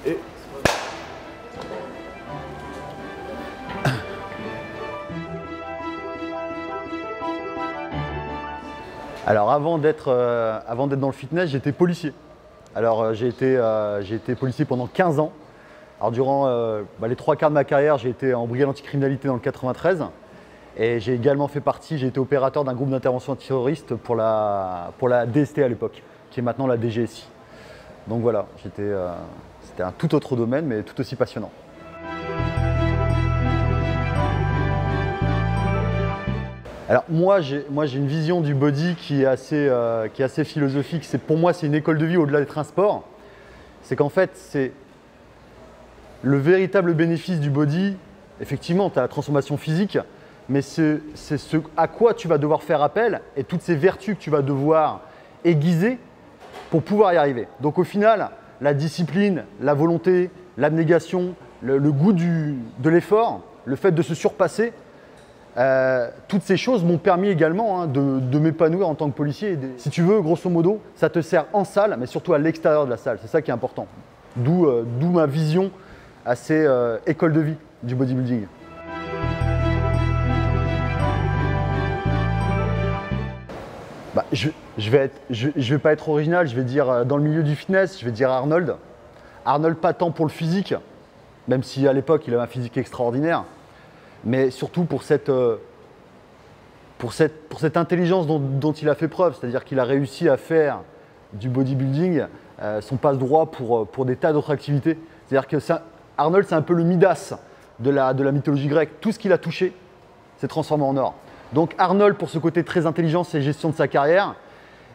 Et... Alors avant d'être dans le fitness, j'étais policier. Alors j'ai été policier pendant 15 ans. Alors durant les 3/4 de ma carrière, j'ai été en brigade anticriminalité dans le 93. Et j'ai également fait partie, j'ai été opérateur d'un groupe d'intervention antiterroriste pour la DST à l'époque, qui est maintenant la DGSI. Donc voilà, c'était un tout autre domaine, mais tout aussi passionnant. Alors moi j'ai une vision du body qui est assez philosophique. Pour moi, c'est une école de vie au-delà d'être un sport. C'est qu'en fait, c'est le véritable bénéfice du body. Effectivement, tu as la transformation physique, mais c'est ce à quoi tu vas devoir faire appel et toutes ces vertus que tu vas devoir aiguiser pour pouvoir y arriver. Donc au final, la discipline, la volonté, l'abnégation, le goût de l'effort, le fait de se surpasser, toutes ces choses m'ont permis également de m'épanouir en tant que policier. Si tu veux, grosso modo, ça te sert en salle, mais surtout à l'extérieur de la salle. C'est ça qui est important. D'où ma vision assez école de vie du bodybuilding. Je vais pas être original, je vais dire dans le milieu du fitness, je vais dire Arnold. Arnold, pas tant pour le physique, même si à l'époque il avait un physique extraordinaire, mais surtout pour cette intelligence dont il a fait preuve, c'est-à-dire qu'il a réussi à faire du bodybuilding son passe-droit pour des tas d'autres activités. C'est-à-dire que Arnold, c'est un peu le Midas de la mythologie grecque. Tout ce qu'il a touché s'est transformé en or. Donc Arnold pour ce côté très intelligence et gestion de sa carrière.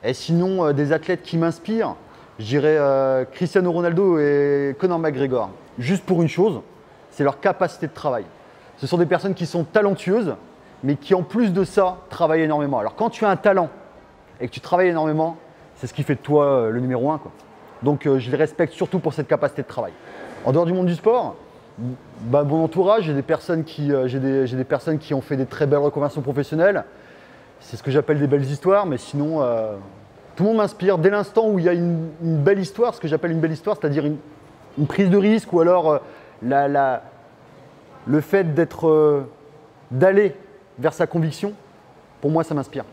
Et sinon, des athlètes qui m'inspirent, je dirais Cristiano Ronaldo et Conor McGregor. Juste pour une chose, c'est leur capacité de travail. Ce sont des personnes qui sont talentueuses, mais qui en plus de ça, travaillent énormément. Alors quand tu as un talent et que tu travailles énormément, c'est ce qui fait de toi le numéro 1, quoi. Donc je les respecte surtout pour cette capacité de travail. En dehors du monde du sport, mon entourage, j'ai des personnes qui ont fait des très belles reconversions professionnelles. C'est ce que j'appelle des belles histoires, mais sinon, tout le monde m'inspire. Dès l'instant où il y a une belle histoire, ce que j'appelle une belle histoire, c'est-à-dire une prise de risque ou alors le fait d'aller vers sa conviction, pour moi, ça m'inspire.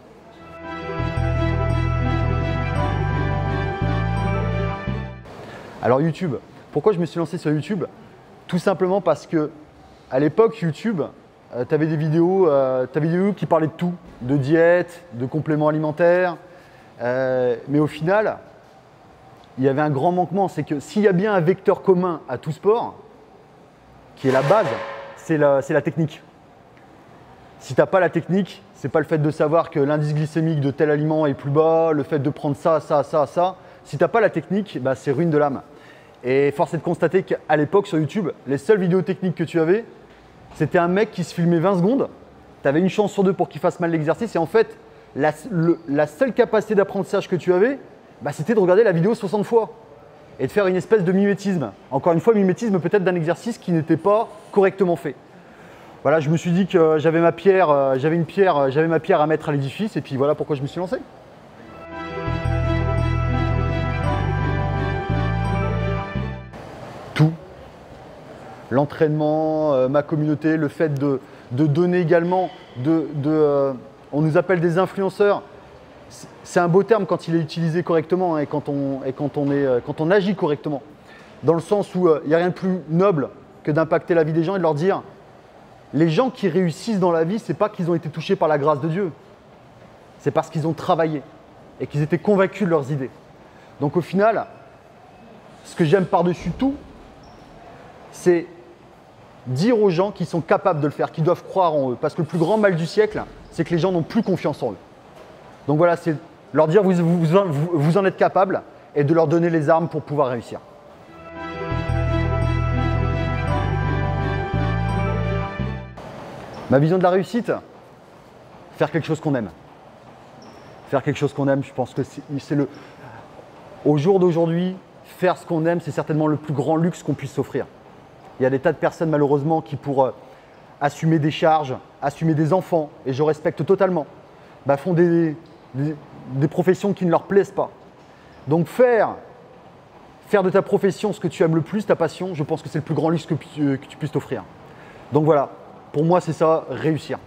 Alors YouTube, pourquoi je me suis lancé sur YouTube? Tout simplement parce que à l'époque, YouTube, tu avais des vidéos qui parlaient de tout, de diète, de compléments alimentaires, mais au final, il y avait un grand manquement, c'est que s'il y a bien un vecteur commun à tout sport, qui est la base, c'est la technique. Si tu n'as pas la technique, c'est pas le fait de savoir que l'indice glycémique de tel aliment est plus bas, le fait de prendre ça. Si tu n'as pas la technique, c'est ruine de l'âme. Et force est de constater qu'à l'époque sur YouTube, les seules vidéos techniques que tu avais, c'était un mec qui se filmait 20 secondes, tu avais une chance sur deux pour qu'il fasse mal l'exercice et en fait, la seule capacité d'apprentissage que tu avais, c'était de regarder la vidéo 60 fois et de faire une espèce de mimétisme. Encore une fois, mimétisme peut-être d'un exercice qui n'était pas correctement fait. Voilà, je me suis dit que j'avais ma pierre à mettre à l'édifice et puis voilà pourquoi je me suis lancé. Tout. L'entraînement, ma communauté, le fait de donner également, on nous appelle des influenceurs. C'est un beau terme quand il est utilisé correctement et quand on agit correctement. Dans le sens où il n'y a rien de plus noble que d'impacter la vie des gens et de leur dire les gens qui réussissent dans la vie, ce n'est pas qu'ils ont été touchés par la grâce de Dieu. C'est parce qu'ils ont travaillé et qu'ils étaient convaincus de leurs idées. Donc au final, ce que j'aime par-dessus tout, c'est dire aux gens qu'ils sont capables de le faire, qu'ils doivent croire en eux. Parce que le plus grand mal du siècle, c'est que les gens n'ont plus confiance en eux. Donc voilà, c'est leur dire vous en êtes capables et de leur donner les armes pour pouvoir réussir. Ma vision de la réussite, faire quelque chose qu'on aime. Faire quelque chose qu'on aime, je pense que au jour d'aujourd'hui, faire ce qu'on aime, c'est certainement le plus grand luxe qu'on puisse s'offrir. Il y a des tas de personnes malheureusement qui pour assumer des charges, assumer des enfants, et je respecte totalement, font des professions qui ne leur plaisent pas. Donc faire faire de ta profession ce que tu aimes le plus, ta passion, je pense que c'est le plus grand luxe que tu puisses t'offrir. Donc voilà, pour moi c'est ça, réussir.